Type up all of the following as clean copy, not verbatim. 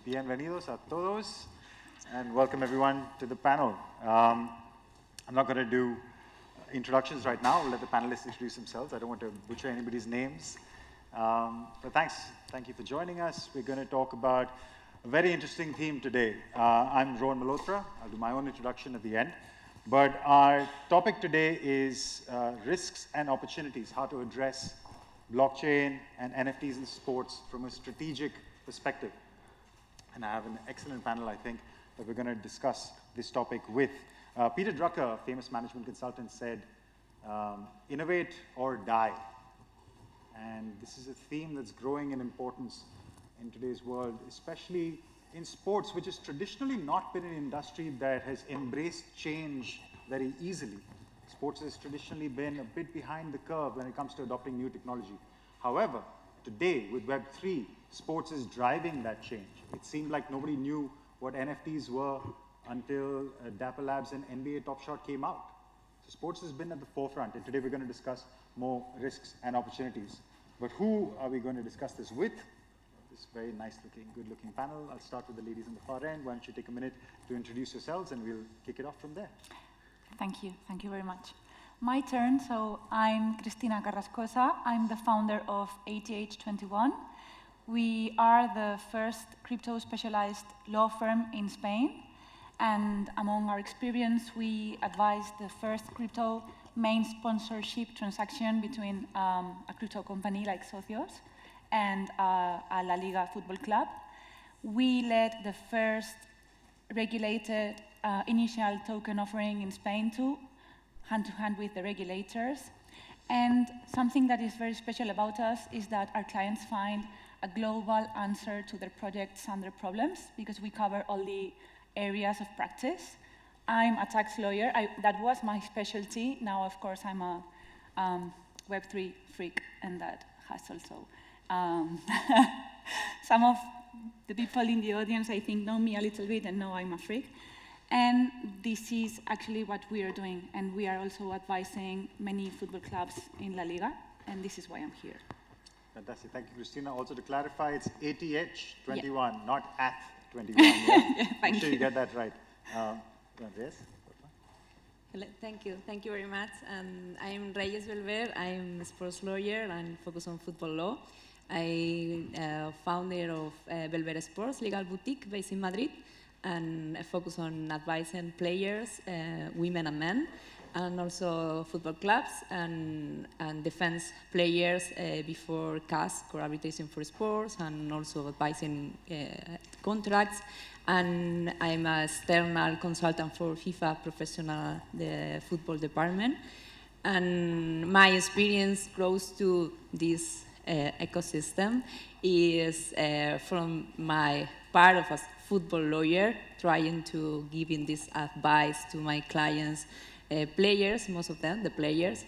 Bienvenidos a todos, and welcome everyone to the panel. I'm not going to do introductions right now. I'll let the panelists introduce themselves. I don't want to butcher anybody's names. But thank you for joining us. We're going to talk about a very interesting theme today. I'm Rohan Malhotra. I'll do my own introduction at the end. But our topic today is risks and opportunities, how to address blockchain and NFTs in sports from a strategic perspective. And I have an excellent panel, I think, that we're going to discuss this topic with. Peter Drucker, a famous management consultant, said, innovate or die. And this is a theme that's growing in importance in today's world, especially in sports, which has traditionally not been an industry that has embraced change very easily. Sports has traditionally been a bit behind the curve when it comes to adopting new technology. However, today, with Web3, sports is driving that change. It seemed like nobody knew what NFTs were until Dapper Labs and NBA Top Shot came out. So sports has been at the forefront, and today we're going to discuss more risks and opportunities. But who are we going to discuss this with? This very nice-looking, good-looking panel. I'll start with the ladies on the far end. Why don't you take a minute to introduce yourselves, and we'll kick it off from there. Thank you very much. My turn, so I'm Cristina Carrascosa. I'm the founder of ATH21. We are the first crypto-specialized law firm in Spain. And among our experience, we advised the first crypto main sponsorship transaction between a crypto company like Socios and a La Liga football club. We led the first regulated initial token offering in Spain too, hand-to-hand with the regulators. And something that is very special about us is that our clients find a global answer to their projects and their problems because we cover all the areas of practice. I'm a tax lawyer. That was my specialty. Now, of course, I'm a Web3 freak, and that has also some of the people in the audience, I think, know me a little bit and know I'm a freak. And this is actually what we are doing. And we are also advising many football clubs in La Liga, and this is why I'm here. Fantastic. Thank you, Christina. Also, to clarify, it's ATH21, yeah. not ATH21. Yeah? Yeah, Make sure you get that right. Yes? Hello, thank you. Thank you very much. I'm Reyes Belver. I'm a sports lawyer and focus on football law. I'm founder of Belver Sports Legal Boutique based in Madrid, and I focus on advising players, women and men, and also football clubs and defense players before CAS, core arbitration for sports, and also advising contracts. And I'm an external consultant for FIFA Professional, the football department. And my experience close to this ecosystem is from my part of a football lawyer, trying to give in this advice to my clients, players, most of them, the players,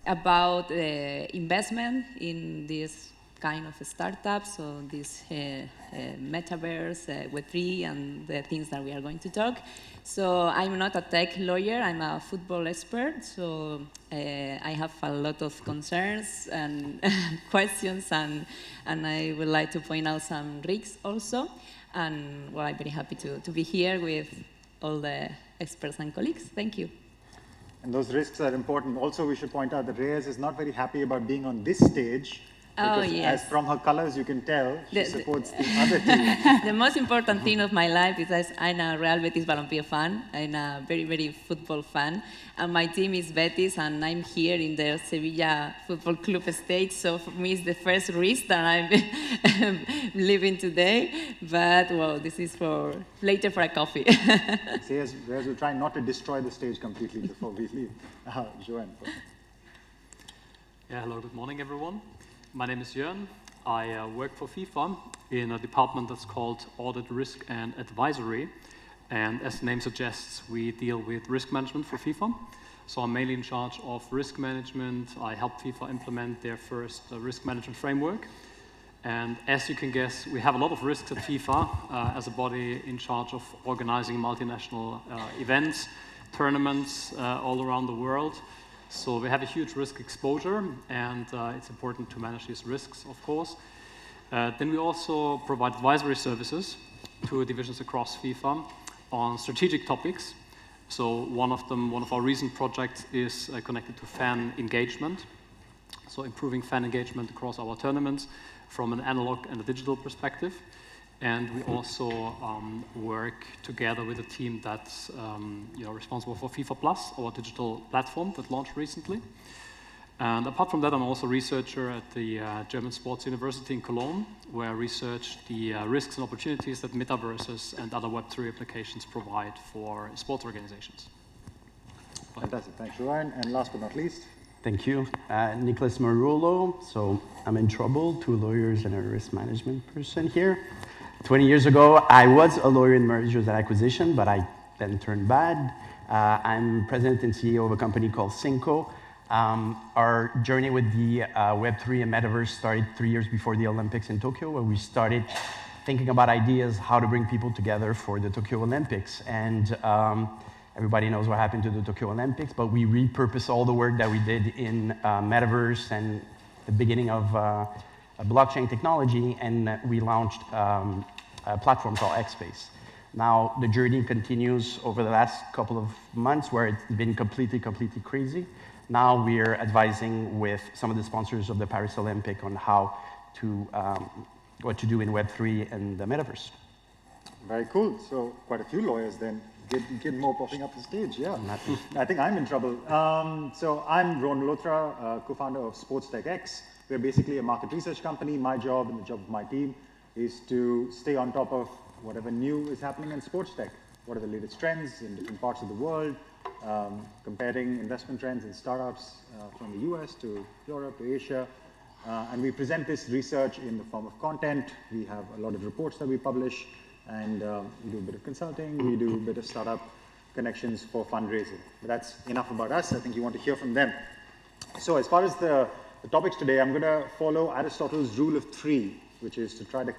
about investment in this kind of startups, so this metaverse, Web3, and the things that we are going to talk. So I'm not a tech lawyer, I'm a football expert, so I have a lot of concerns and questions, and I would like to point out some risks also. And well, I'm very happy to be here with all the experts and colleagues. Thank you. And those risks are important. Also, we should point out that Reyes is not very happy about being on this stage. Because as from her colors, you can tell, she supports the other team. The most important thing of my life is that I'm a Real Betis Balompié fan. I'm a very, very football fan. And my team is Betis, and I'm here in the Sevilla Football Club stage. So for me, it's the first risk that I'm living today. But, well, this is for later for a coffee. See, as we're trying not to destroy the stage completely before we leave. Joanne. Yeah, hello, good morning, everyone. My name is Jörn. I work for FIFA in a department that's called Audit, Risk and Advisory. And as the name suggests, we deal with risk management for FIFA. So I'm mainly in charge of risk management. I help FIFA implement their first risk management framework. And as you can guess, we have a lot of risks at FIFA as a body in charge of organizing multinational events, tournaments all around the world. So we have a huge risk exposure, and it's important to manage these risks, of course. Then we also provide advisory services to divisions across FIFA on strategic topics. So one of our recent projects is connected to fan engagement. So improving fan engagement across our tournaments from an analog and a digital perspective. And we also work together with a team that's responsible for FIFA Plus, our digital platform that launched recently. And apart from that, I'm also a researcher at the German Sports University in Cologne, where I research the risks and opportunities that metaverses and other Web3 applications provide for sports organizations. Fantastic, thanks, Ryan. And last but not least. Thank you. Nicholas Marullo. So I'm in trouble, 2 lawyers and a risk management person here. 20 years ago, I was a lawyer in mergers and acquisition, but I then turned bad. I'm president and CEO of a company called Cinco. Our journey with the Web3 and Metaverse started 3 years before the Olympics in Tokyo, where we started thinking about ideas, how to bring people together for the Tokyo Olympics. And everybody knows what happened to the Tokyo Olympics, but we repurposed all the work that we did in Metaverse and the beginning of blockchain technology, and we launched a platform called X-Space. Now, the journey continues over the last couple of months, where it's been completely crazy. Now we're advising with some of the sponsors of the Paris Olympic on how to, what to do in Web3 and the Metaverse. Very cool. So quite a few lawyers then. Get more popping up the stage, yeah. I think I'm in trouble. So I'm Ron Malhotra, co-founder of Sports Tech X. We're basically a market research company. My job and the job of my team is to stay on top of whatever new is happening in sports tech. What are the latest trends in different parts of the world, comparing investment trends in startups from the US to Europe to Asia. And we present this research in the form of content. We have a lot of reports that we publish, and we do a bit of consulting. We do a bit of startup connections for fundraising. But that's enough about us. I think you want to hear from them. So as far as the topics today, I'm going to follow Aristotle's rule of 3, which is to try to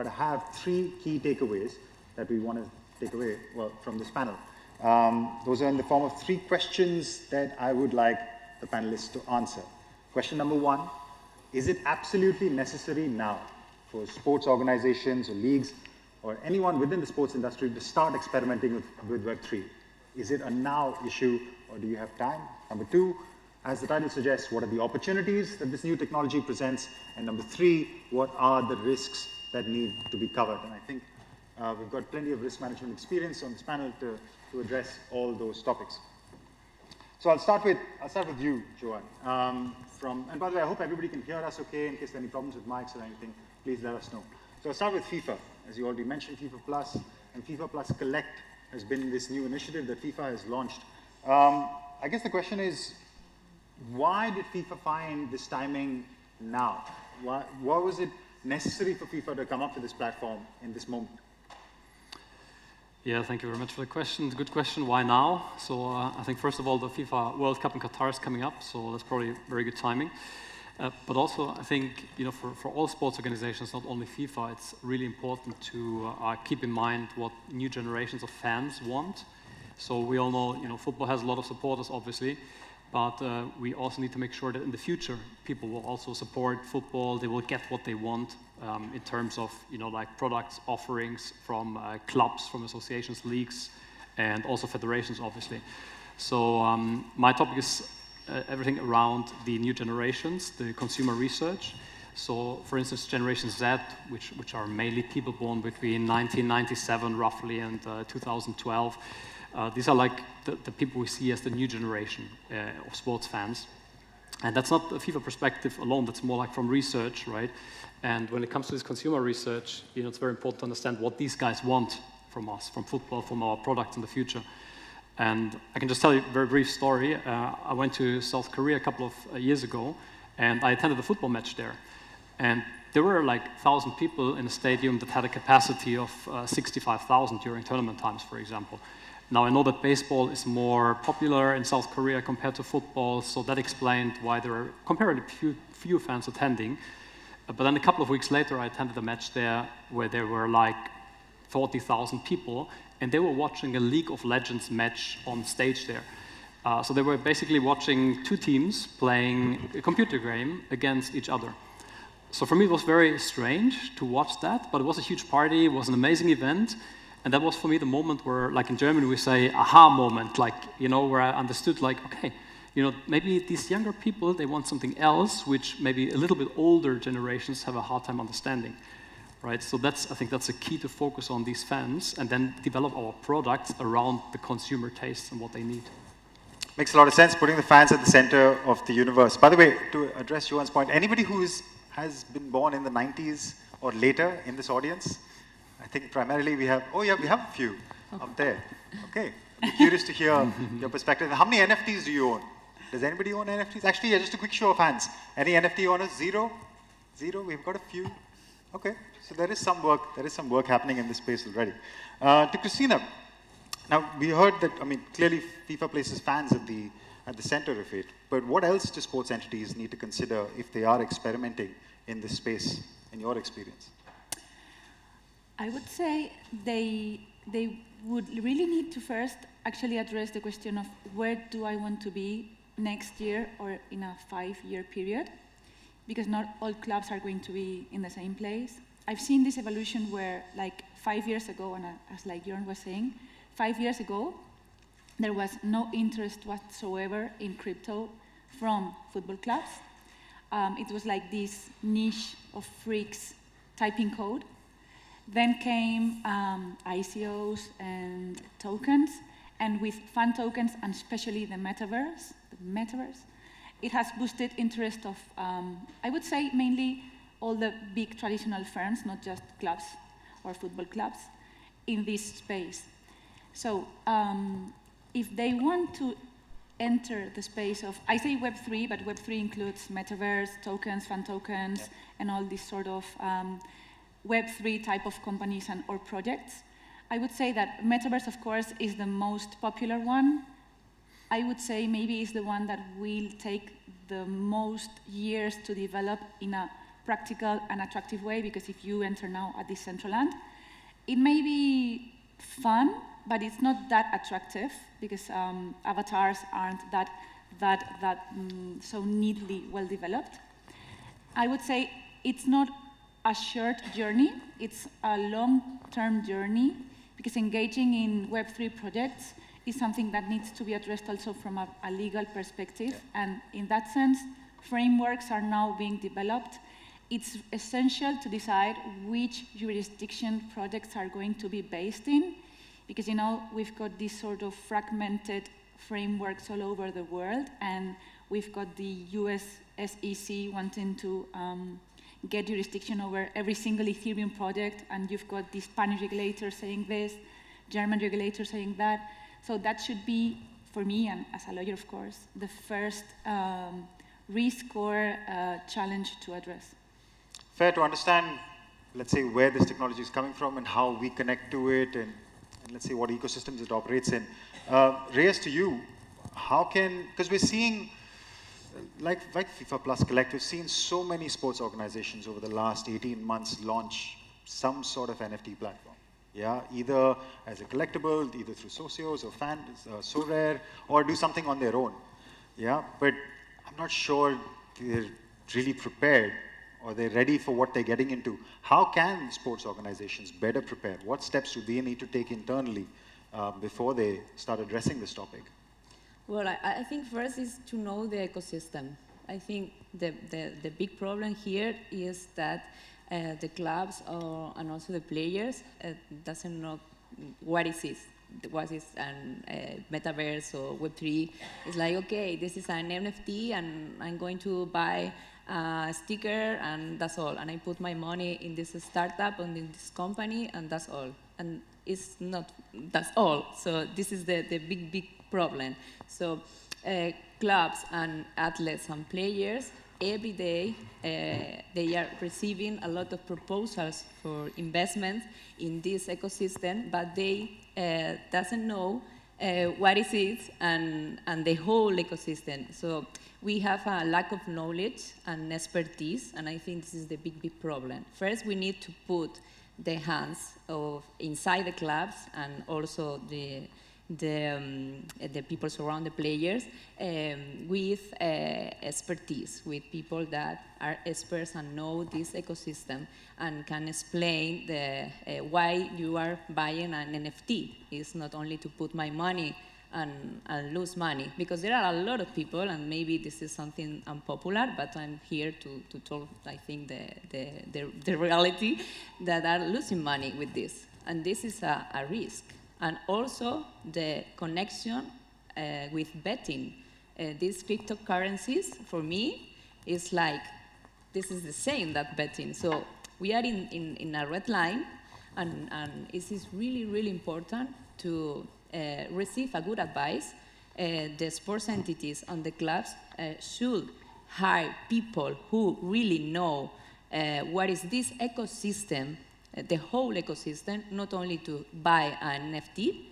have 3 key takeaways that we want to take away, well, from this panel. Those are in the form of 3 questions that I would like the panelists to answer. Question number 1, is it absolutely necessary now for sports organizations or leagues or anyone within the sports industry to start experimenting with Web3? Is it a now issue, or do you have time? Number 2, as the title suggests, what are the opportunities that this new technology presents? And number 3, what are the risks that need to be covered? And I think we've got plenty of risk management experience on this panel to address all those topics. So I'll start with you, Joanne. And by the way, I hope everybody can hear us okay. In case there are any problems with mics or anything, please let us know. So I'll start with FIFA. As you already mentioned, FIFA Plus and FIFA Plus Collect has been this new initiative that FIFA has launched. I guess the question is, why did FIFA find this timing now? Why was it necessary for FIFA to come up with this platform in this moment? Yeah, thank you very much for the question. Good question. Why now? So I think, first of all, the FIFA World Cup in Qatar is coming up, so that's probably very good timing. But also, I think, for all sports organizations, not only FIFA, it's really important to keep in mind what new generations of fans want. So we all know, football has a lot of supporters, obviously, but we also need to make sure that in the future, people will also support football. They will get what they want in terms of, like products, offerings from clubs, from associations, leagues, and also federations, obviously. So my topic is everything around the new generations, the consumer research. So, for instance, Generation Z, which are mainly people born between 1997 roughly and 2012. These are like the people we see as the new generation of sports fans. And that's not a FIFA perspective alone, that's more like from research, right? And when it comes to this consumer research, it's very important to understand what these guys want from us, from football, from our products in the future. And I can just tell you a very brief story. I went to South Korea a couple of years ago, and I attended a football match there. And there were like 1,000 people in a stadium that had a capacity of 65,000 during tournament times, for example. Now, I know that baseball is more popular in South Korea compared to football, so that explained why there are comparatively few fans attending. But then a couple of weeks later, I attended a match there where there were like 40,000 people, and they were watching a League of Legends match on stage there. So they were basically watching 2 teams playing a computer game against each other. So for me, it was very strange to watch that, but it was a huge party, it was an amazing event, and that was for me the moment where, like in Germany, we say aha moment, like, you know, where I understood, like, okay, you know, maybe these younger people, they want something else, which maybe a little bit older generations have a hard time understanding, right? So I think that's a key to focus on these fans and then develop our products around the consumer tastes and what they need. Makes a lot of sense, putting the fans at the center of the universe. By the way, to address Johan's point, anybody who has been born in the 90s or later in this audience? I think primarily we have, oh yeah, we have a few up there. Okay, I'm curious to hear your perspective. How many NFTs do you own? Does anybody own NFTs? Actually, yeah, just a quick show of hands. Any NFT owners? Zero? Zero? We've got a few. Okay, so there is some work happening in this space already. To Christina, now we heard that, I mean, clearly FIFA places fans at the center of it, but what else do sports entities need to consider if they are experimenting in this space, in your experience? I would say they would really need to first actually address the question of where do I want to be next year or in a 5-year period, because not all clubs are going to be in the same place. I've seen this evolution where, like 5 years ago, and as like Jörn was saying, 5 years ago, there was no interest whatsoever in crypto from football clubs. It was like this niche of freaks typing code. Then came ICOs and tokens, and with fan tokens, and especially the metaverse, it has boosted interest of, I would say, mainly all the big traditional firms, not just clubs or football clubs, in this space. So if they want to enter the space of, I say Web3, but Web3 includes metaverse, tokens, fan tokens, yeah, and all these sort of Web3 type of companies and or projects. I would say that metaverse, of course, is the most popular one. I would say maybe is the one that will take the most years to develop in a practical and attractive way, because if you enter now at Decentraland, it may be fun, but it's not that attractive because avatars aren't that so neatly well developed. I would say it's not a short journey, it's a long-term journey, because engaging in Web3 projects is something that needs to be addressed also from a legal perspective. Yeah. And in that sense, frameworks are now being developed. It's essential to decide which jurisdiction projects are going to be based in, because, you know, we've got these sort of fragmented frameworks all over the world, and we've got the US SEC wanting to get jurisdiction over every single Ethereum project, and you've got the Spanish regulator saying this, German regulator saying that. So that should be, for me, and as a lawyer, of course, the first risk or challenge to address. Fair to understand, let's say, where this technology is coming from and how we connect to it, and let's say what ecosystems it operates in. Reyes, to you, how can, because we're seeing, like FIFA Plus Collect, we've seen so many sports organizations over the last 18 months launch some sort of NFT platform. Yeah, either as a collectible, either through socios or fans, so rare, or do something on their own. Yeah, but I'm not sure they're really prepared or they're ready for what they're getting into. How can sports organizations better prepare? What steps do they need to take internally before they start addressing this topic? Well, I think first is to know the ecosystem. I think the big problem here is that the clubs and also the players doesn't know what is this. What is an metaverse or Web3? It's like, okay, this is an NFT and I'm going to buy a sticker and that's all. And I put my money in this startup and in this company and that's all. And it's not, that's all. So this is the big problem. So clubs and athletes and players, every day they are receiving a lot of proposals for investment in this ecosystem, but they doesn't know what is it and the whole ecosystem. So we have a lack of knowledge and expertise, and I think this is the big problem. First, we need to put the hands of inside the clubs and also the the people surround the players with expertise, with people that are experts and know this ecosystem and can explain why you are buying an NFT. It's not only to put my money and lose money, because there are a lot of people, and maybe this is something unpopular, but I'm here to tell, I think, the reality, that are losing money with this. And this is a risk. And also the connection with betting. These cryptocurrencies, for me, is like, this is the same that betting. So we are in a red line, and it is really, really important to receive a good advice. The sports entities and the clubs should hire people who really know what is this ecosystem, the whole ecosystem, not only to buy an NFT,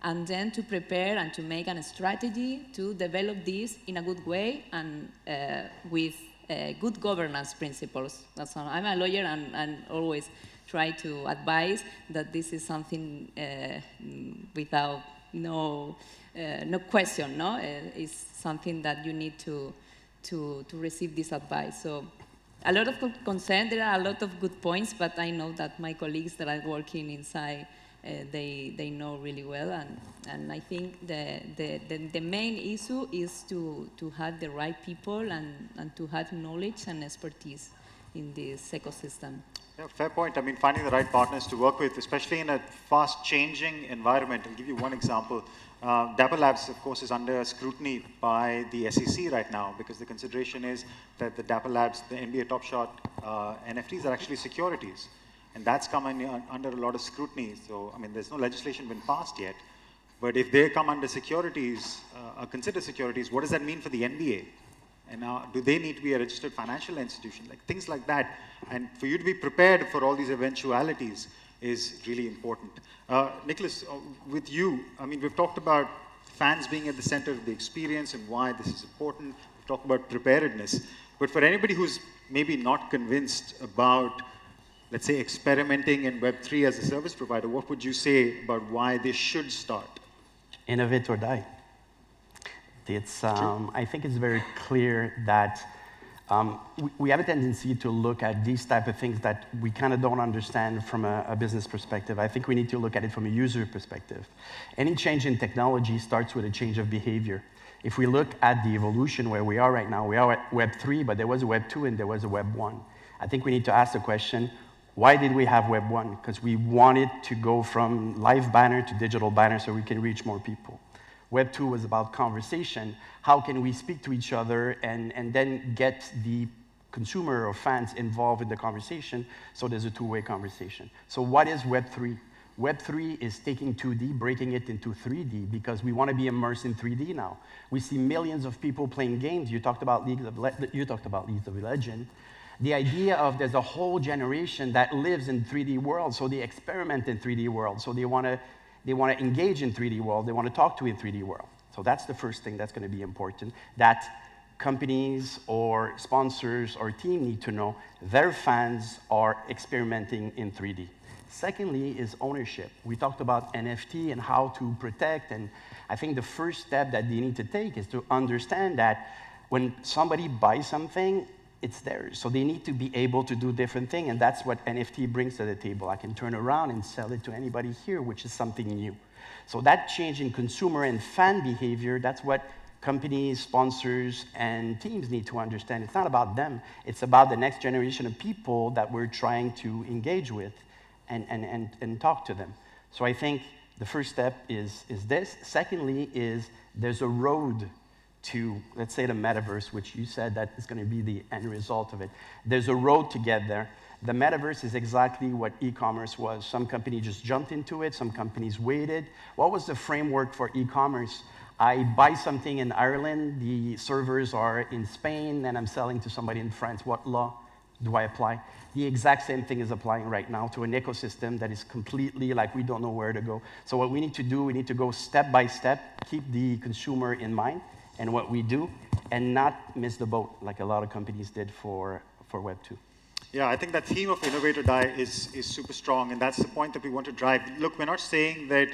and then to prepare and to make a strategy to develop this in a good way and with good governance principles. That's all. I'm a lawyer and always try to advise that this is something without no question, no? It's something that you need to receive this advice. So a lot of concern, there are a lot of good points, but I know that my colleagues that are working inside, they know really well, and I think the main issue is to have the right people and to have knowledge and expertise in this ecosystem. Yeah, fair point. I mean, finding the right partners to work with, especially in a fast-changing environment. I'll give you one example. Dapper Labs, of course, is under scrutiny by the SEC right now, because the consideration is that the Dapper Labs, the NBA Top Shot NFTs are actually securities. And that's come under a lot of scrutiny. So, I mean, there's no legislation been passed yet. But if they come under securities, are considered securities, what does that mean for the NBA? And do they need to be a registered financial institution? Like things like that. And for you to be prepared for all these eventualities is really important. Nicholas, with you, I mean, we've talked about fans being at the center of the experience and why this is important. We've talked about preparedness. But for anybody who's maybe not convinced about, let's say, experimenting in Web3 as a service provider, what would you say about why they should start? Innovate or die. It's, I think it's very clear that we have a tendency to look at these type of things that we kind of don't understand from a business perspective. I think we need to look at it from a user perspective. Any change in technology starts with a change of behavior. If we look at the evolution where we are right now, we are at Web 3, but there was a Web 2 and there was a Web 1. I think we need to ask the question, why did we have Web 1? Because we wanted to go from live banner to digital banner so we can reach more people. Web 2 was about conversation. How can we speak to each other and then get the consumer or fans involved in the conversation so there's a two-way conversation? So what is Web 3? Web 3 is taking 2D, breaking it into 3D, because we want to be immersed in 3D now. We see millions of people playing games. You talked about League of Legends. The idea of there's a whole generation that lives in 3D world, so they experiment in 3D world, so they want to engage in 3D world, they want to talk to in 3D world. So that's the first thing that's going to be important, that companies or sponsors or team need to know their fans are experimenting in 3D. Secondly is ownership. We talked about NFT and how to protect, and I think the first step that they need to take is to understand that when somebody buys something, it's theirs. So they need to be able to do different things, and that's what NFT brings to the table. I can turn around and sell it to anybody here, which is something new. So that change in consumer and fan behavior, that's what companies, sponsors, and teams need to understand. It's not about them. It's about the next generation of people that we're trying to engage with and talk to them. So I think the first step is this. Secondly is there's a road to, let's say, the metaverse, which you said that is going to be the end result of it. There's a road to get there. The metaverse is exactly what e-commerce was. Some companies just jumped into it. Some companies waited. What was the framework for e-commerce? I buy something in Ireland. The servers are in Spain, and I'm selling to somebody in France. What law do I apply? The exact same thing is applying right now to an ecosystem that is completely like we don't know where to go. So what we need to do, we need to go step by step, keep the consumer in mind, and what we do, and not miss the boat like a lot of companies did for Web 2. Yeah, I think that theme of innovate or die is super strong, and that's the point that we want to drive. Look, we're not saying that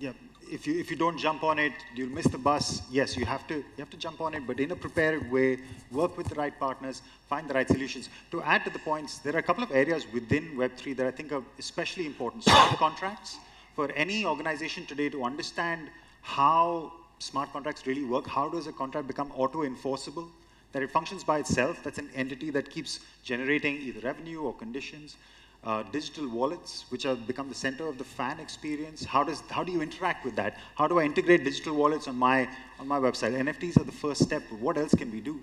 Yeah, if you don't jump on it, you'll miss the bus. Yes, you have to jump on it, but in a prepared way, work with the right partners, find the right solutions. To add to the points, there are a couple of areas within Web3 that I think are especially important. Smart contracts. For any organization today to understand how smart contracts really work, how does a contract become auto-enforceable, that it functions by itself, that's an entity that keeps generating either revenue or conditions. Digital wallets, which have become the center of the fan experience. How do you interact with that? How do I integrate digital wallets on my website? NFTs are the first step, but what else can we do?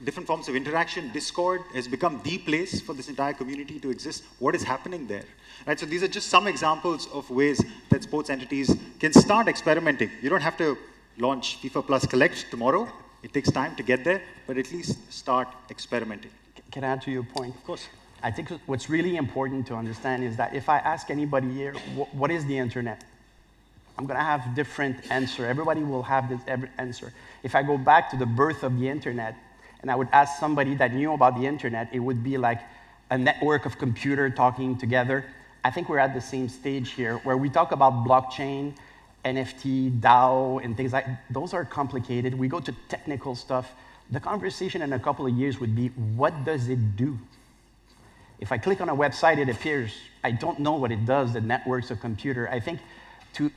Different forms of interaction. Discord has become the place for this entire community to exist. What is happening there? Right, so these are just some examples of ways that sports entities can start experimenting. You don't have to launch FIFA Plus Collect tomorrow. It takes time to get there, but at least start experimenting. Can I add to your point? Of course. I think what's really important to understand is that if I ask anybody here, what is the internet? I'm going to have different answer. Everybody will have this answer. If I go back to the birth of the internet, and I would ask somebody that knew about the internet, it would be like a network of computers talking together. I think we're at the same stage here, where we talk about blockchain, NFT, DAO, and things like that. Those are complicated. We go to technical stuff. The conversation in a couple of years would be, what does it do? If I click on a website, it appears. I don't know what it does, the networks of computer. I think to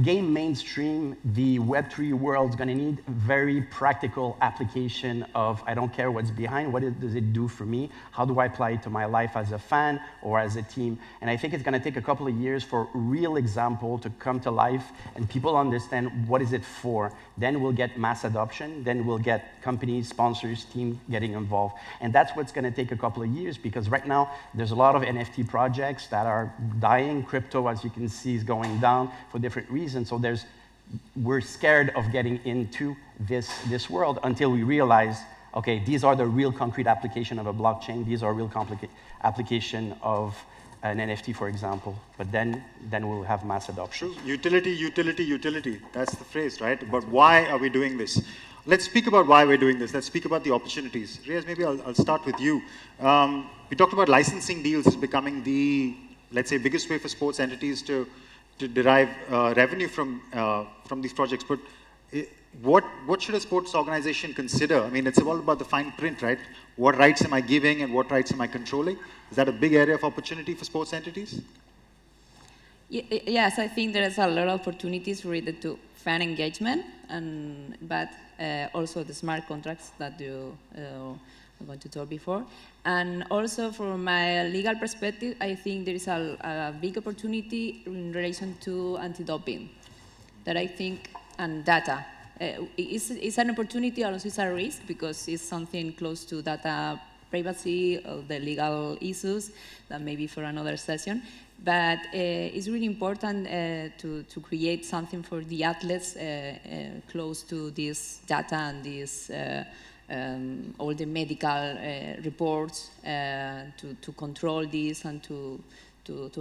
gain mainstream, the Web3 world is going to need very practical application of, I don't care what's behind, does it do for me? How do I apply it to my life as a fan or as a team? And I think it's going to take a couple of years for real example to come to life and people understand what is it for. Then we'll get mass adoption. Then we'll get companies, sponsors, teams getting involved. And that's what's going to take a couple of years because right now there's a lot of NFT projects that are dying. Crypto, as you can see, is going down for different reasons. So we're scared of getting into this world until we realize, okay, these are the real concrete application of a blockchain. These are real application of an NFT, for example. But then we'll have mass adoption. True. Utility, utility, utility. That's the phrase, right? But why are we doing this? Let's speak about why we're doing this. Let's speak about the opportunities. Reyes, maybe I'll start with you. We talked about licensing deals as becoming the, let's say, biggest way for sports entities to derive revenue from these projects. But what should a sports organization consider? I mean, it's all about the fine print, right? What rights am I giving and what rights am I controlling? Is that a big area of opportunity for sports entities? Yes, I think there is a lot of opportunities related to fan engagement, but also the smart contracts that you were going to talk before. And also from my legal perspective, I think there is a big opportunity in relation to anti-doping that I think, and data. It's an opportunity, also it's a risk because it's something close to data privacy, the legal issues, that maybe for another session. But it's really important to create something for the athletes close to this data and this all the medical reports to control this and to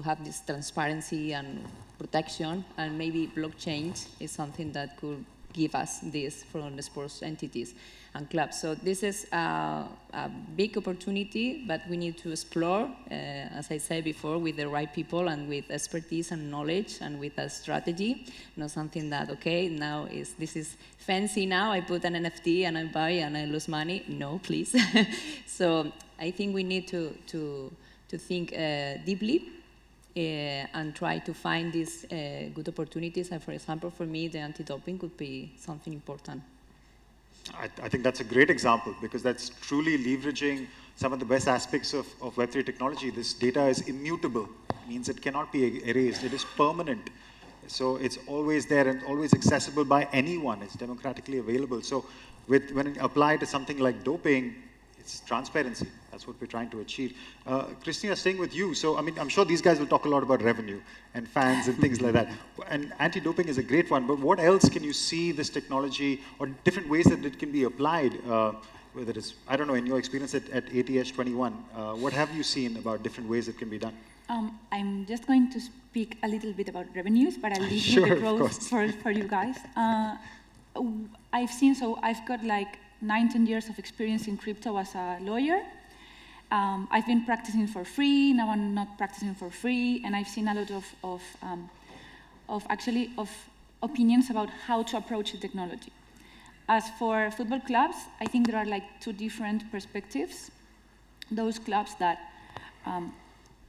have this transparency and protection, and maybe blockchain is something that could give us this from the sports entities and clubs. So this is a big opportunity, but we need to explore, as I said before, with the right people and with expertise and knowledge and with a strategy, not something that, okay, now this is fancy now, I put an NFT and I buy and I lose money. No, please. So I think we need to think deeply and try to find these good opportunities. And for example, for me, the anti-doping could be something important. I think that's a great example because that's truly leveraging some of the best aspects of Web3 technology. This data is immutable. It means it cannot be erased. It is permanent. So it's always there and always accessible by anyone. It's democratically available. So when it applied to something like doping, it's transparency. That's what we're trying to achieve. Christina, staying with you. So, I mean, I'm sure these guys will talk a lot about revenue and fans and things like that. And anti-doping is a great one. But what else can you see this technology or different ways that it can be applied? Whether it's, I don't know, in your experience at ATH 21, what have you seen about different ways it can be done? I'm just going to speak a little bit about revenues, but I'll leave you the growth for you guys. I've got like 19 years of experience in crypto as a lawyer. I've been practicing for free, now I'm not practicing for free, and I've seen a lot of opinions about how to approach the technology. As for football clubs, I think there are like two different perspectives. Those clubs that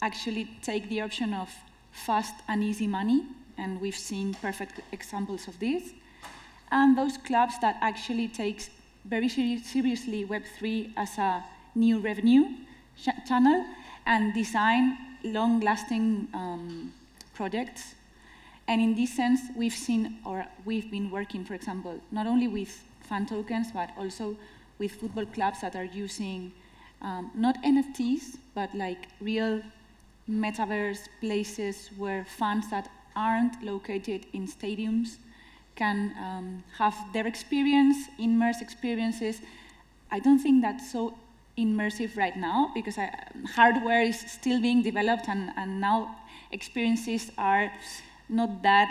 actually take the option of fast and easy money, and we've seen perfect examples of this, and those clubs that actually take very seriously Web3 as a new revenue channel and design long-lasting projects. And in this sense, we've been working, for example, not only with fan tokens, but also with football clubs that are using not NFTs, but like real metaverse places where fans that aren't located in stadiums can have their experience, immersive experiences. I don't think that's so immersive right now because hardware is still being developed and now experiences are not that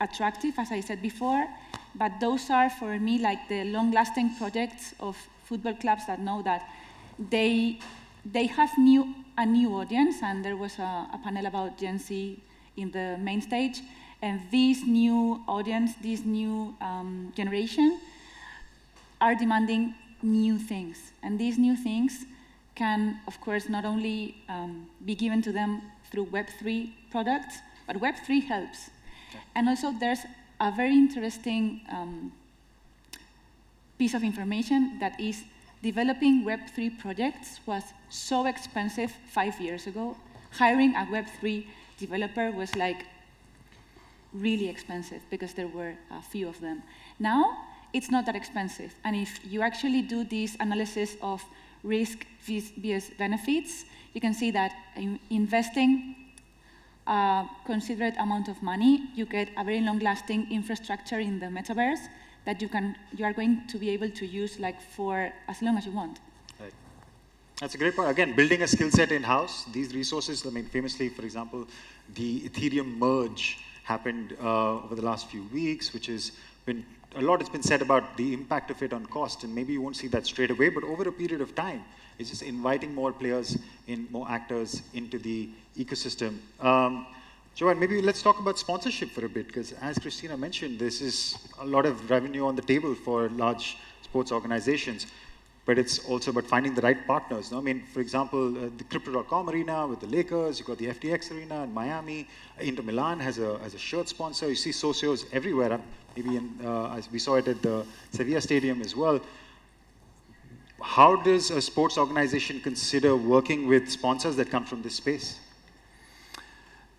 attractive, as I said before. But those are, for me, like the long-lasting projects of football clubs that know that they have a new audience, and there was a panel about Gen Z in the main stage, and this new audience, this new generation, are demanding new things. And these new things can, of course, not only be given to them through Web3 products, but Web3 helps. And also there's a very interesting piece of information that is developing Web3 projects was so expensive 5 years ago. Hiring a Web3 developer was like really expensive because there were a few of them. Now, it's not that expensive. And if you actually do this analysis of risk vs benefits, you can see that investing a considerate amount of money, you get a very long-lasting infrastructure in the metaverse that you are going to be able to use like for as long as you want. Right. That's a great point. Again, building a skill set in-house, these resources, I mean, famously, for example, the Ethereum merge happened over the last few weeks, which has been, a lot has been said about the impact of it on cost, and maybe you won't see that straight away, but over a period of time, it's just inviting more players in, more actors into the ecosystem. Joanne, maybe let's talk about sponsorship for a bit, because as Christina mentioned, this is a lot of revenue on the table for large sports organizations, but it's also about finding the right partners. No? I mean, for example, the Crypto.com arena with the Lakers, you've got the FTX arena in Miami, Inter Milan has a shirt sponsor, you see socios everywhere, maybe as we saw it at the Sevilla Stadium as well. How does a sports organization consider working with sponsors that come from this space?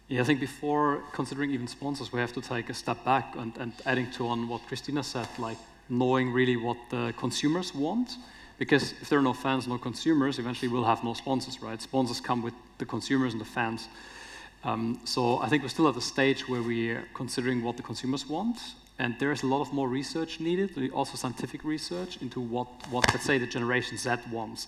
Yeah, I think before considering even sponsors, we have to take a step back and adding to on what Christina said, like knowing really what the consumers want. Because if there are no fans, no consumers, eventually we'll have no sponsors, right? Sponsors come with the consumers and the fans. So I think we're still at the stage where we're considering what the consumers want. And there's a lot of more research needed, also scientific research into what let's say, the Generation Z wants.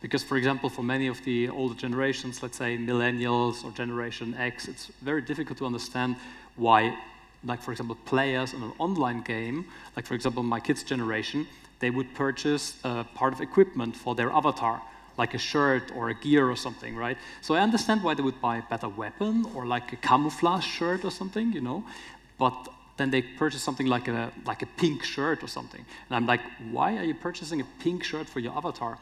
Because, for example, for many of the older generations, let's say millennials or Generation X, it's very difficult to understand why, like, for example, players in an online game, like, for example, my kids' generation, they would purchase a part of equipment for their avatar, like a shirt or a gear or something, right? So I understand why they would buy a better weapon or like a camouflage shirt or something, you know, but then they purchase something like a pink shirt or something. And I'm like, why are you purchasing a pink shirt for your avatar?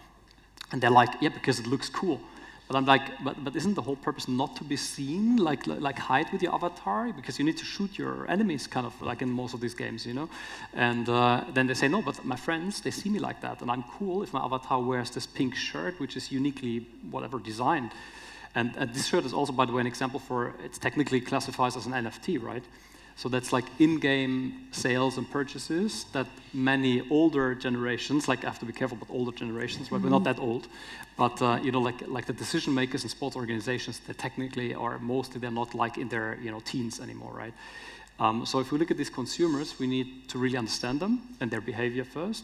And they're like, yeah, because it looks cool. But I'm like, but isn't the whole purpose not to be seen, like hide with your avatar? Because you need to shoot your enemies, kind of like in most of these games, you know? And then they say, no, but my friends, they see me like that. And I'm cool if my avatar wears this pink shirt, which is uniquely whatever designed. And this shirt is also, by the way, an example for, it's technically classifies as an NFT, right? So that's like in-game sales and purchases that many older generations, like I have to be careful about older generations, right? We're not that old, but you know, like the decision makers in sports organizations, they technically are mostly, they're not like in their teens anymore, right? So if we look at these consumers, we need to really understand them and their behavior first.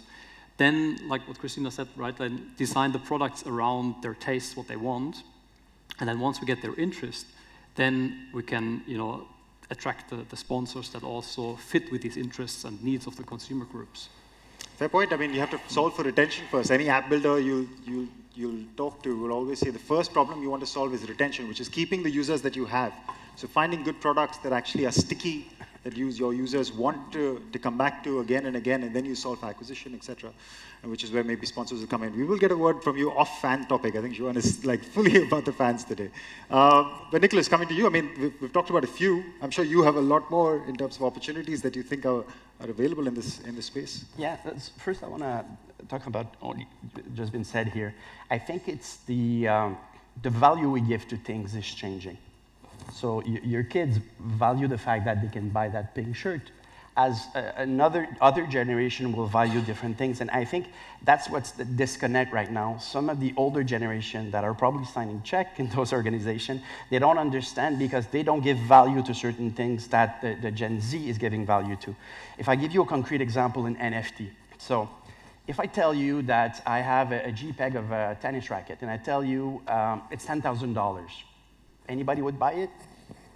Then, like what Christina said, right, then design the products around their tastes, what they want. And then once we get their interest, then we can, attract the sponsors that also fit with these interests and needs of the consumer groups. Fair point. I mean, you have to solve for retention first. Any app builder you'll talk to will always say the first problem you want to solve is retention, which is keeping the users that you have. So finding good products that actually are sticky, that your users want to come back to again and again, and then you solve acquisition, etc., which is where maybe sponsors will come in. We will get a word from you off fan topic. I think Johan is like fully about the fans today. But Nicholas, coming to you, I mean, we've talked about a few. I'm sure you have a lot more in terms of opportunities that you think are available in this space. Yeah, first I want to talk about what just been said here. I think it's the value we give to things is changing. So your kids value the fact that they can buy that pink shirt, as other generation will value different things. And I think that's what's the disconnect right now. Some of the older generation that are probably signing check in those organizations, they don't understand because they don't give value to certain things that the Gen Z is giving value to. If I give you a concrete example in NFT. So if I tell you that I have a JPEG of a tennis racket and I tell you it's $10,000, anybody would buy it?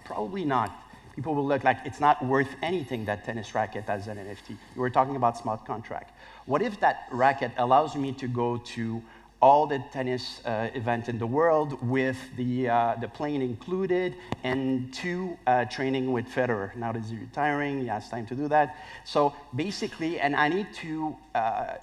Probably not. People will look like it's not worth anything, that tennis racket as an NFT. You were talking about smart contract. What if that racket allows me to go to all the tennis events in the world with the plane included and training with Federer? Now that he's retiring, he has time to do that. So basically, and I need to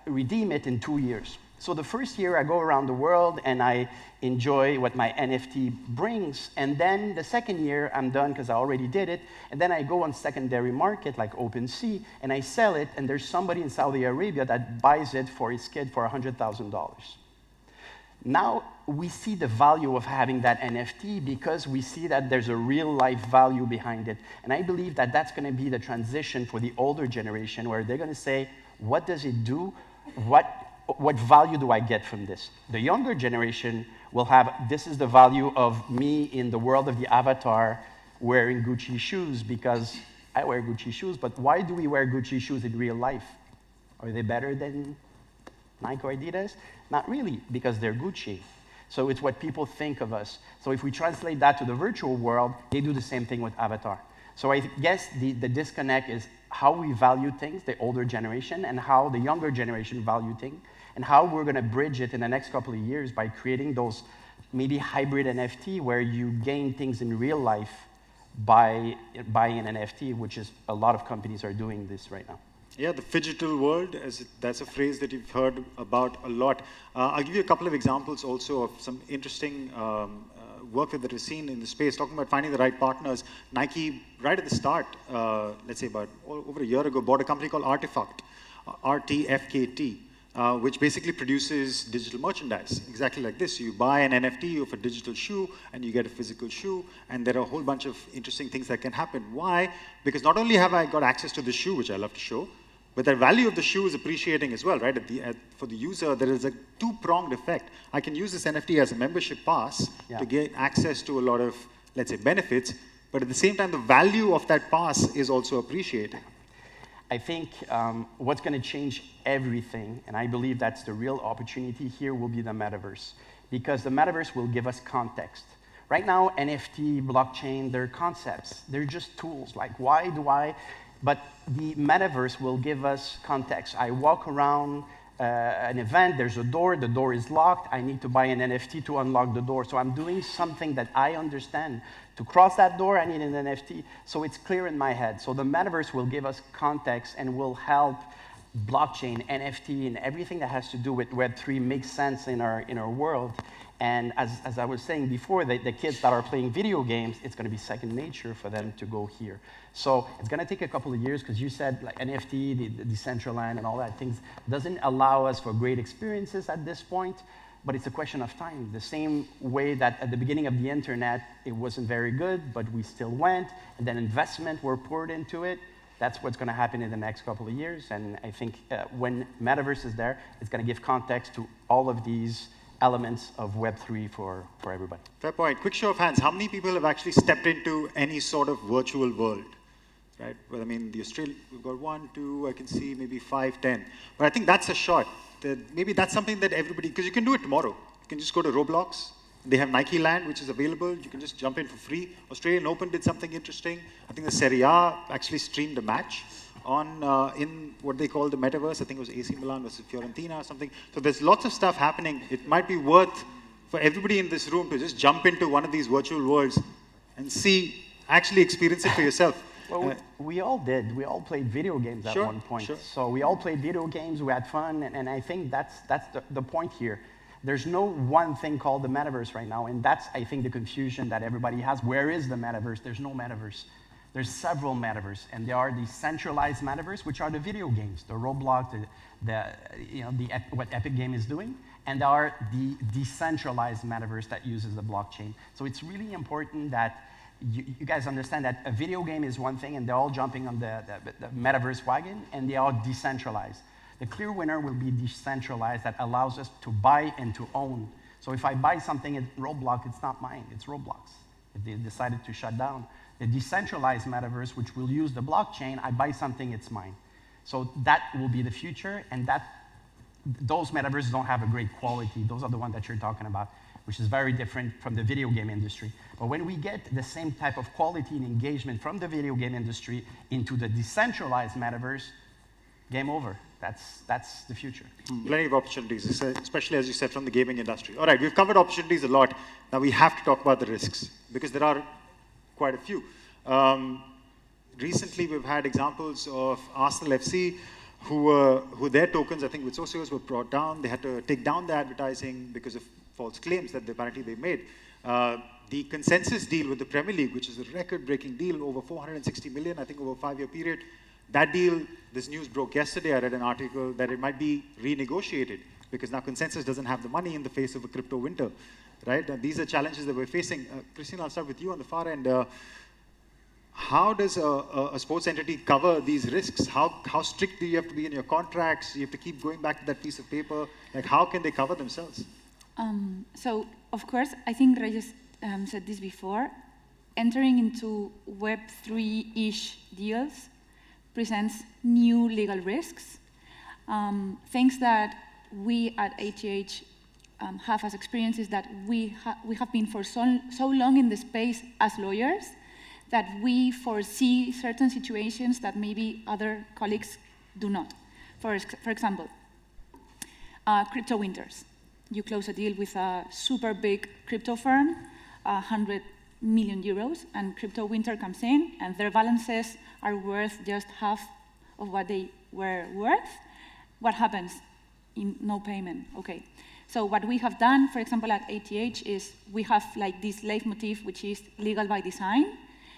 redeem it in 2 years. So the first year I go around the world and I enjoy what my NFT brings, and then the second year I'm done because I already did it, and then I go on secondary market like OpenSea and I sell it, and there's somebody in Saudi Arabia that buys it for his kid for $100,000. Now we see the value of having that NFT because we see that there's a real life value behind it, and I believe that that's going to be the transition for the older generation where they're going to say, what does it do? What value do I get from this? The younger generation will have, this is the value of me in the world of the avatar wearing Gucci shoes because I wear Gucci shoes, but why do we wear Gucci shoes in real life? Are they better than Nike or Adidas? Not really, because they're Gucci. So it's what people think of us. So if we translate that to the virtual world, they do the same thing with avatar. So I guess the disconnect is how we value things, the older generation, and how the younger generation value things, and how we're going to bridge it in the next couple of years by creating those maybe hybrid NFT where you gain things in real life by buying an NFT, which is a lot of companies are doing this right now. Yeah, the phygital world, that's a phrase that you've heard about a lot. I'll give you a couple of examples also of some interesting work that we've seen in the space, talking about finding the right partners. Nike, right at the start, let's say about over a year ago, bought a company called Artifact, RTFKT. Which basically produces digital merchandise, exactly like this. You buy an NFT of a digital shoe, and you get a physical shoe, and there are a whole bunch of interesting things that can happen. Why? Because not only have I got access to the shoe, which I love to show, but the value of the shoe is appreciating as well, right? For the user, there is a two-pronged effect. I can use this NFT as a membership pass to get access to a lot of, let's say, benefits, but at the same time, the value of that pass is also appreciated. I think what's going to change everything, and I believe that's the real opportunity here, will be the metaverse. Because the metaverse will give us context. Right now, NFT, blockchain, they're concepts. They're just tools. Like, why do I? But the metaverse will give us context. I walk around an event, there's a door, the door is locked, I need to buy an NFT to unlock the door. So I'm doing something that I understand. To cross that door, I need an NFT, so it's clear in my head. So the metaverse will give us context and will help blockchain, NFT, and everything that has to do with Web3 make sense in our world. And as I was saying before, the kids that are playing video games, it's going to be second nature for them to go here. So it's going to take a couple of years, because you said like NFT, the Decentraland, and all that things doesn't allow us for great experiences at this point. But it's a question of time. The same way that at the beginning of the internet, it wasn't very good, but we still went, and then investment were poured into it. That's what's going to happen in the next couple of years. And I think when metaverse is there, it's going to give context to all of these elements of Web3 for everybody. Fair point. Quick show of hands. How many people have actually stepped into any sort of virtual world? Right? Well, I mean, we've got 1, 2, I can see maybe 5, 10. But I think that's a shot. Maybe that's something that everybody, because you can do it tomorrow. You can just go to Roblox. They have Nike Land, which is available. You can just jump in for free. Australian Open did something interesting. I think the Serie A actually streamed a match. on in what they call the metaverse. I think it was AC Milan versus Fiorentina or something. So there's lots of stuff happening. It might be worth for everybody in this room to just jump into one of these virtual worlds and actually experience it for yourself. Well, we all did. We all played video games at one point. Sure. So we all played video games, we had fun, and I think that's the point here. There's no one thing called the metaverse right now, and that's, I think, the confusion that everybody has. Where is the metaverse? There's no metaverse. There's several metaverse, and there are the centralized metaverse, which are the video games, the Roblox, what Epic Game is doing, and there are the decentralized metaverse that uses the blockchain. So it's really important that you guys understand that a video game is one thing, and they're all jumping on the metaverse wagon, and they are decentralized. The clear winner will be decentralized that allows us to buy and to own. So if I buy something at Roblox, it's not mine, it's Roblox. If they decided to shut down. The decentralized metaverse, which will use the blockchain, I buy something, it's mine. So that will be the future, and those metaverses don't have a great quality. Those are the ones that you're talking about, which is very different from the video game industry. But when we get the same type of quality and engagement from the video game industry into the decentralized metaverse, game over. That's the future. Plenty of opportunities, especially as you said, from the gaming industry. All right, we've covered opportunities a lot. Now we have to talk about the risks, because there are quite a few. Recently, we've had examples of Arsenal FC, who their tokens, I think with Socios, were brought down. They had to take down the advertising because of false claims that apparently they made. The consensus deal with the Premier League, which is a record-breaking deal, over 460 million, I think over a 5-year period. That deal, this news broke yesterday. I read an article that it might be renegotiated because now consensus doesn't have the money in the face of a crypto winter, right? And these are challenges that we're facing. Christine, I'll start with you on the far end. How does a sports entity cover these risks? How strict do you have to be in your contracts? You have to keep going back to that piece of paper. Like, how can they cover themselves? So, of course, I think Regis said this before. Entering into Web3-ish deals presents new legal risks. Things that we at ATH have as experiences that we have been for so long in the space as lawyers that we foresee certain situations that maybe other colleagues do not. For example, crypto winters. You close a deal with a super big crypto firm, 100 million euros, and crypto winter comes in, and their balances are worth just half of what they were worth. What happens? No payment. Okay. So what we have done, for example, at ATH is we have like this leitmotif, which is legal by design.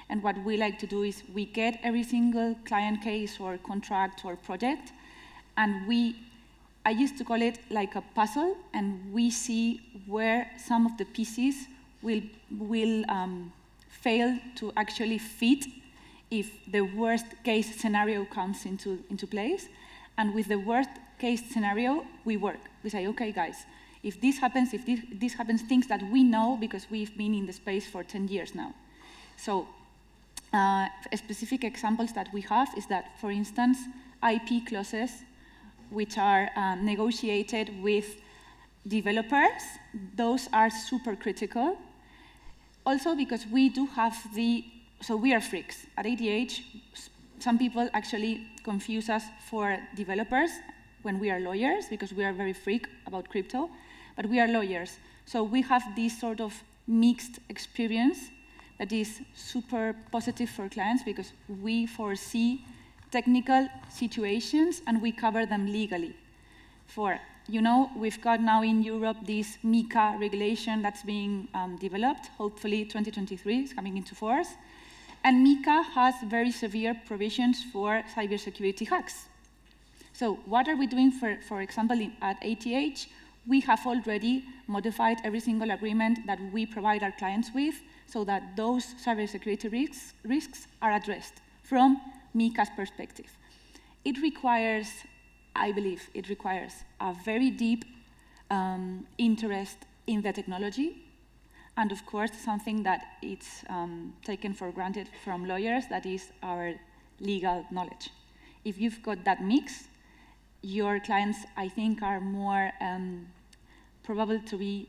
And what we like to do is we get every single client case or contract or project, and I used to call it like a puzzle, and we see where some of the pieces will fail to actually fit if the worst case scenario comes into place. And with the worst case scenario, we work. We say, okay, guys, if this happens, things that we know because we've been in the space for 10 years now. So specific examples that we have is that, for instance, IP clauses, which are negotiated with developers, those are super critical. Also because we do have so we are freaks. At ATH, some people actually confuse us for developers when we are lawyers, because we are very freak about crypto, but we are lawyers. So we have this sort of mixed experience that is super positive for clients because we foresee technical situations and we cover them legally. We've got now in Europe this MiCA regulation that's being developed. Hopefully 2023 is coming into force. And MiCA has very severe provisions for cybersecurity hacks. So what are we doing, for example, at ATH? We have already modified every single agreement that we provide our clients with so that those cybersecurity risks are addressed from MiCA's perspective. It requires, I believe, a very deep interest in the technology, and of course, something that it's taken for granted from lawyers, that is our legal knowledge. If you've got that mix, your clients, I think, are more probable to be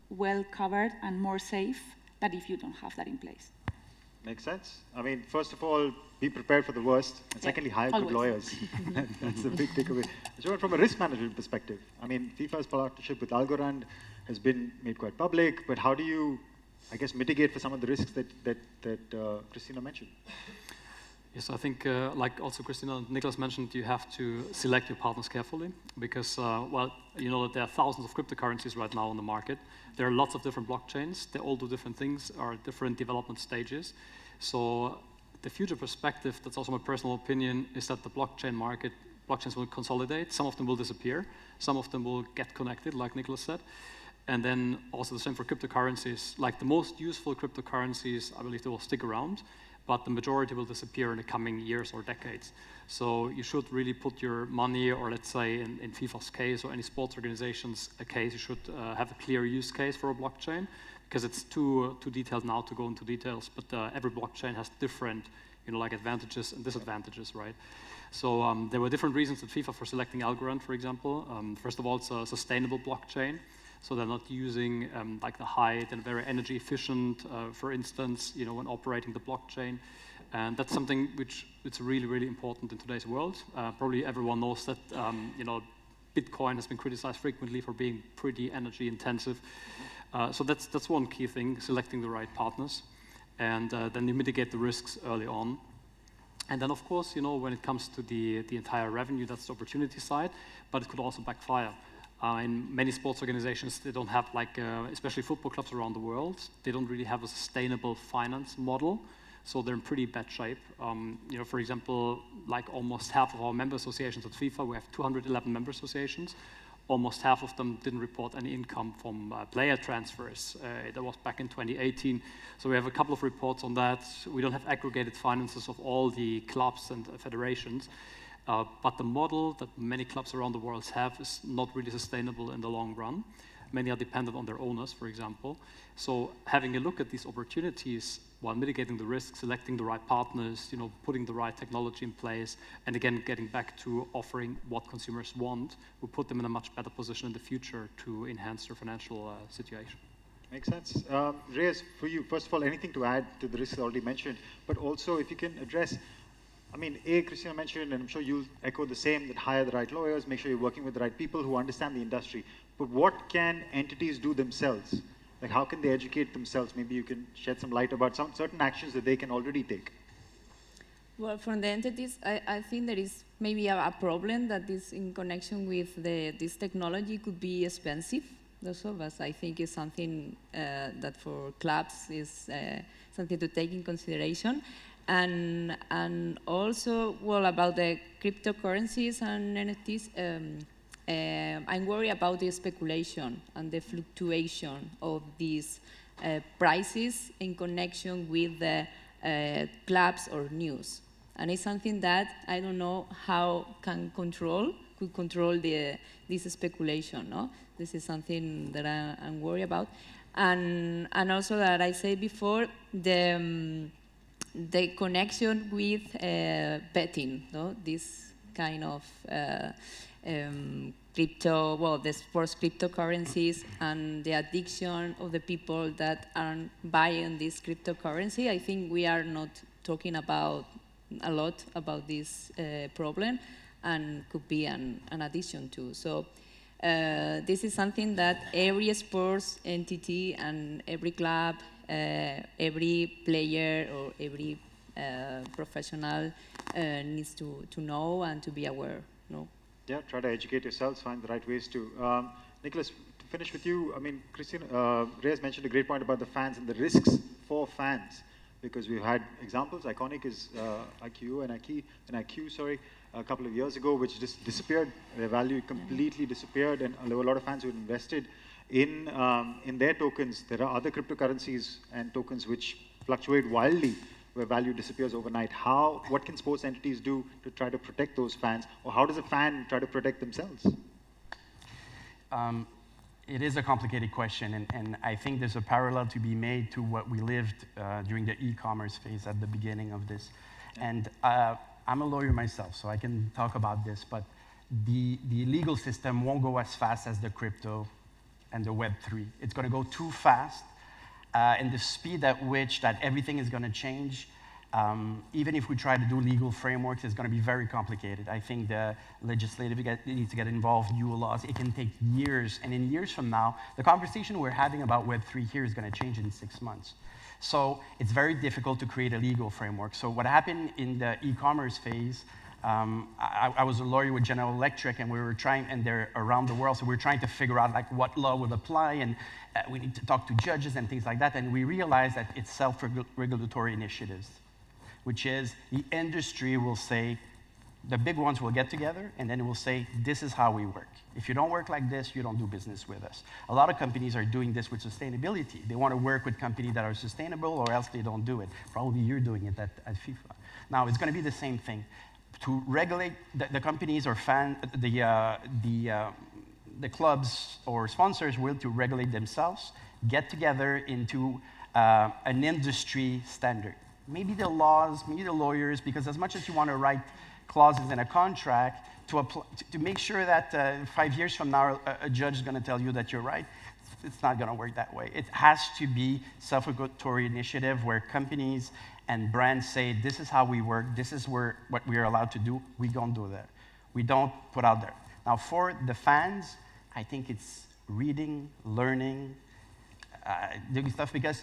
well covered and more safe than if you don't have that in place. Makes sense. I mean, first of all, be prepared for the worst, and secondly, hire good Always. lawyers. That's the big takeaway. So from a risk management perspective, I mean, FIFA's partnership with Algorand has been made quite public, but how do you, I guess, mitigate for some of the risks that Christina mentioned? Yes, I think, like also Christina and Nicholas mentioned, you have to select your partners carefully because, well, you know that there are thousands of cryptocurrencies right now on the market. There are lots of different blockchains. They all do different things, are at different development stages. So the future perspective, that's also my personal opinion, is that the blockchain market, blockchains will consolidate. Some of them will disappear. Some of them will get connected, like Nicholas said. And then also the same for cryptocurrencies. Like the most useful cryptocurrencies, I believe they will stick around, but the majority will disappear in the coming years or decades. So you should really put your money, or let's say in FIFA's case or any sports organization's case, you should have a clear use case for a blockchain, because it's too detailed now to go into details, but every blockchain has different, you know, like advantages and disadvantages, right? So there were different reasons at FIFA for selecting Algorand, for example. First of all, it's a sustainable blockchain. So they're not using like the high, they're very energy efficient, for instance, you know, when operating the blockchain. And that's something which it's really, really important in today's world. Probably everyone knows that, you know, Bitcoin has been criticized frequently for being pretty energy intensive. So that's one key thing, selecting the right partners. And then you mitigate the risks early on. And then, of course, you know, when it comes to the entire revenue, that's the opportunity side, but it could also backfire. In many sports organizations, they don't have, like, especially football clubs around the world, they don't really have a sustainable finance model, so they're in pretty bad shape. You know, for example, like almost half of our member associations at FIFA, we have 211 member associations. Almost half of them didn't report any income from player transfers. That was back in 2018. So we have a couple of reports on that. We don't have aggregated finances of all the clubs and federations. But the model that many clubs around the world have is not really sustainable in the long run. Many are dependent on their owners, for example. So having a look at these opportunities while mitigating the risks, selecting the right partners, you know, putting the right technology in place, and again, getting back to offering what consumers want, will put them in a much better position in the future to enhance their financial situation. Makes sense. Reyes, for you, first of all, anything to add to the risks already mentioned, but also if you can address, I mean, Christina mentioned, and I'm sure you'll echo the same, that hire the right lawyers, make sure you're working with the right people who understand the industry. But what can entities do themselves? Like, how can they educate themselves? Maybe you can shed some light about some certain actions that they can already take. Well, from the entities, I think there is maybe a problem that is in connection with this technology could be expensive. Those of us, I think, is something that for clubs is something to take in consideration. And also, well, about the cryptocurrencies and NFTs, I'm worried about the speculation and the fluctuation of these prices in connection with the clubs or news. And it's something that I don't know how could control this speculation. No? This is something that I'm worried about. And also that I said before, the connection with betting, no? This kind of crypto, well, the sports cryptocurrencies and the addiction of the people that are buying this cryptocurrency. I think we are not talking about a lot about this problem, and could be an addition to. So this is something that every sports entity and every club, every player or every professional needs to know and to be aware. No? Yeah, try to educate yourselves, find the right ways to. Nicholas, to finish with you, I mean, Christina, Reyes mentioned a great point about the fans and the risks for fans, because we've had examples. Iconic is IQ, sorry, a couple of years ago, which just disappeared. Their value completely disappeared, and there were a lot of fans who invested in their tokens. There are other cryptocurrencies and tokens which fluctuate wildly, where value disappears overnight. What can sports entities do to try to protect those fans, or how does a fan try to protect themselves? It is a complicated question, and I think there's a parallel to be made to what we lived during the e-commerce phase at the beginning of this. Yeah. And I'm a lawyer myself, so I can talk about this, but the legal system won't go as fast as the crypto and the Web3. It's going to go too fast and the speed at which that everything is going to change, even if we try to do legal frameworks, it's going to be very complicated. I think the legislative needs to get involved, new laws. It can take years, and in years from now, the conversation we're having about Web3 here is going to change in 6 months. So it's very difficult to create a legal framework. So what happened in the e-commerce phase, I was a lawyer with General Electric, and we were trying, and they're around the world, so we were trying to figure out like what law would apply, and we need to talk to judges and things like that, and we realized that it's self-regulatory initiatives, which is the industry will say, the big ones will get together, and then it will say, this is how we work. If you don't work like this, you don't do business with us. A lot of companies are doing this with sustainability. They want to work with companies that are sustainable, or else they don't do it. Probably you're doing it at FIFA. Now, it's going to be the same thing. To regulate the companies or the clubs or sponsors will to regulate themselves, get together into an industry standard. Maybe the laws, maybe the lawyers, because as much as you want to write clauses in a contract to make sure that 5 years from now a judge is going to tell you that you're right, it's not going to work that way. It has to be self-regulatory initiative where companies and brands say, this is how we work, this is what we are allowed to do, we don't do that. We don't put out there. Now for the fans, I think it's reading, learning, doing stuff, because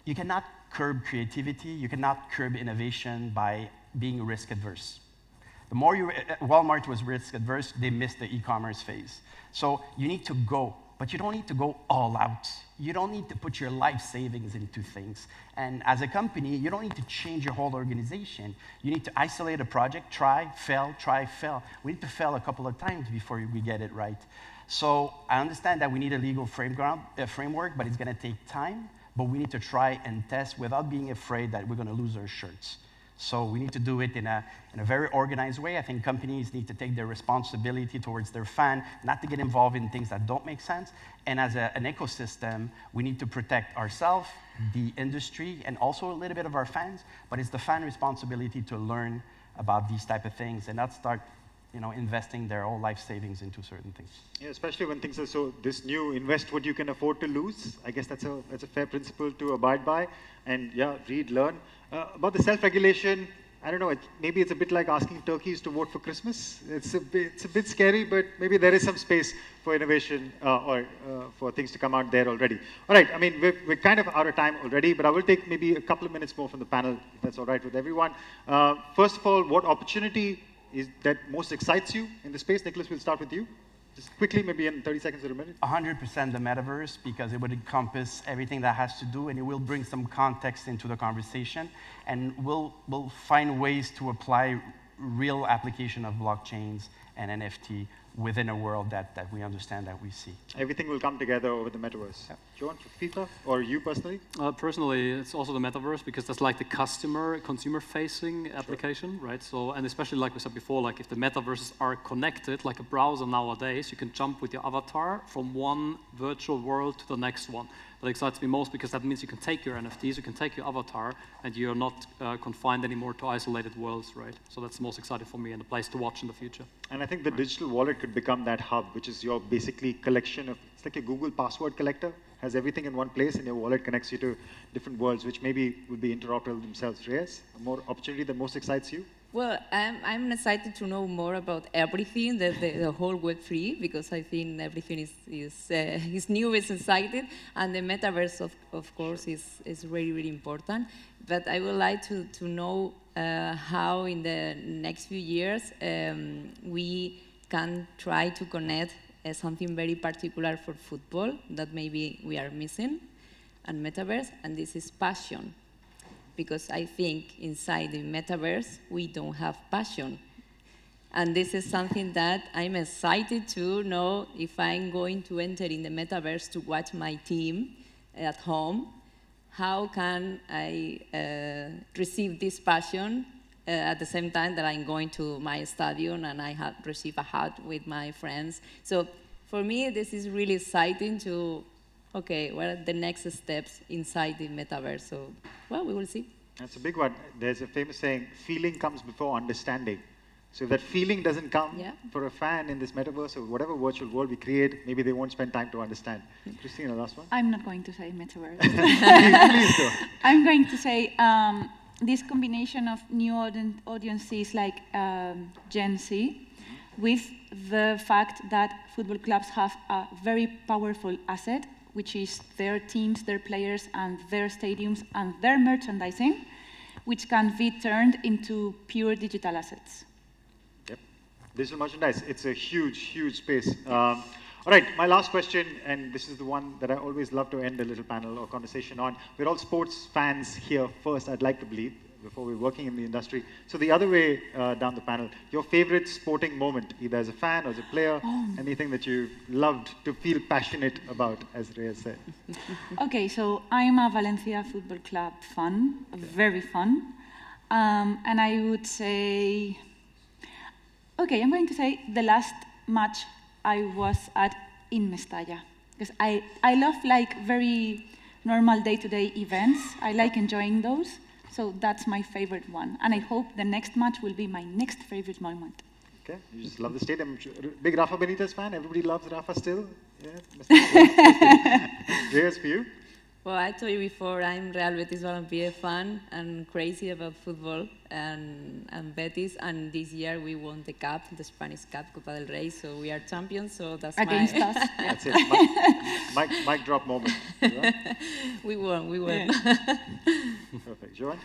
you cannot curb creativity, you cannot curb innovation by being risk adverse. The more Walmart was risk adverse, they missed the e-commerce phase. So you need to go, but you don't need to go all out. You don't need to put your life savings into things. And as a company, you don't need to change your whole organization. You need to isolate a project, try, fail, try, fail. We need to fail a couple of times before we get it right. So I understand that we need a legal framework, but it's going to take time. But we need to try and test without being afraid that we're going to lose our shirts. So we need to do it in a very organized way. I think companies need to take their responsibility towards their fan, not to get involved in things that don't make sense. And as an ecosystem, we need to protect ourselves, the industry, and also a little bit of our fans. But it's the fan responsibility to learn about these type of things and not start investing their whole life savings into certain things. Yeah, especially when things are so this new, invest what you can afford to lose. I guess that's a fair principle to abide by. And yeah, read, learn. About the self-regulation, I don't know, maybe it's a bit like asking turkeys to vote for Christmas. It's a bit scary, but maybe there is some space for innovation or for things to come out there already. All right, I mean, we're kind of out of time already, but I will take maybe a couple of minutes more from the panel, if that's all right with everyone. First of all, what opportunity is that most excites you in the space? Nicholas, we'll start with you. Just quickly, maybe in 30 seconds or a minute. 100% the metaverse, because it would encompass everything that has to do, and it will bring some context into the conversation, and we'll find ways to apply real application of blockchains and NFT within a world that we understand, that we see. Everything will come together over the metaverse. Yeah. John, FIFA, or you personally? Personally, it's also the metaverse, because that's like the consumer-facing application, right? So, and especially like we said before, like if the metaverses are connected, like a browser nowadays, you can jump with your avatar from one virtual world to the next one. That excites me most, because that means you can take your NFTs, you can take your avatar, and you're not confined anymore to isolated worlds, right? So that's the most exciting for me and a place to watch in the future. And I think the digital wallet could become that hub, which is your basically collection of, it's like a Google password collector, has everything in one place, and your wallet connects you to different worlds, which maybe would be interoperable themselves. Reyes, a more opportunity that most excites you? Well, I'm excited to know more about everything, the whole Web3, because I think everything is new, is exciting, and the metaverse, of course, is really, really important. But I would like to know how in the next few years we can try to connect something very particular for football that maybe we are missing, and metaverse, and this is passion. Because I think inside the metaverse, we don't have passion. And this is something that I'm excited to know if I'm going to enter in the metaverse to watch my team at home. How can I receive this passion at the same time that I'm going to my stadium and I have received a hug with my friends? So for me, this is really exciting to okay, what are the next steps inside the metaverse? So, well, we will see. That's a big one. There's a famous saying, feeling comes before understanding. So if that feeling doesn't come Yeah. for a fan in this metaverse or whatever virtual world we create, maybe they won't spend time to understand. Christina, last one? I'm not going to say metaverse. Please go. I'm going to say this combination of new audiences like Gen Z with the fact that football clubs have a very powerful asset, which is their teams, their players, and their stadiums, and their merchandising, which can be turned into pure digital assets. Yep. Digital merchandise, it's a huge, huge space. All right, my last question, and this is the one that I always love to end a little panel or conversation on. We're all sports fans here first, I'd like to believe, before we're working in the industry. So the other way down the panel, your favorite sporting moment, either as a fan or as a player, anything that you loved to feel passionate about, as Reyes said. Okay, so I'm a Valencia Football Club fan, very fun. And I would say, okay, I'm going to say the last match I was at in Mestalla. Because I love like very normal day-to-day events. I like enjoying those. So that's my favorite one. And I hope the next match will be my next favorite moment. Okay, you just love the stadium. Big Rafa Benitez fan? Everybody loves Rafa still? Yeah. Reyes, for you? Well, I told you before, I'm Real Betis Balompié fan and crazy about football and Betis. And this year we won the cup, the Spanish Cup, Copa del Rey. So we are champions. So that's Against us. That's it. Mic drop moment. Right? We won. Yeah. Perfect. Joan?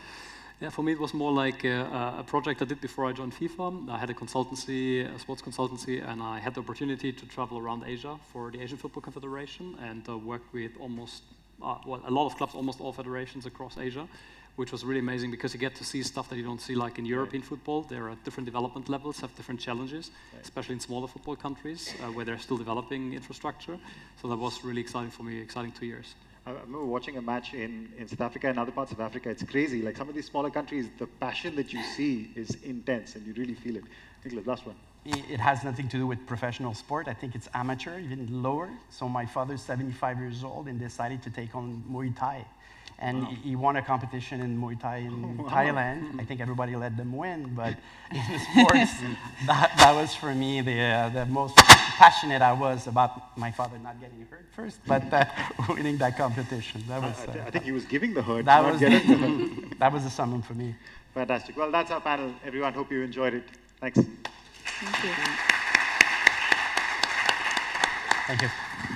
Yeah, for me it was more like a project I did before I joined FIFA. I had a consultancy, a sports consultancy, and I had the opportunity to travel around Asia for the Asian Football Confederation and work with almost, well, a lot of clubs, almost all federations across Asia, which was really amazing because you get to see stuff that you don't see like in European football. There are different development levels, have different challenges, especially in smaller football countries where they're still developing infrastructure. So that was really exciting for me, exciting 2 years. I remember watching a match in South Africa and other parts of Africa. It's crazy. Like some of these smaller countries, the passion that you see is intense and you really feel it. Nicholas, last one. It has nothing to do with professional sport. I think it's amateur, even lower. So my father's 75 years old and decided to take on Muay Thai. And he won a competition in Muay Thai in Thailand. I think everybody let them win, but in the sports, that was for me the most passionate I was about my father not getting hurt first, but winning that competition. That was. I think he was giving the hurt, that not was getting the hurt. That was the summon for me. Fantastic. Well, that's our panel. Everyone, hope you enjoyed it. Thanks. Thank you. Thank you.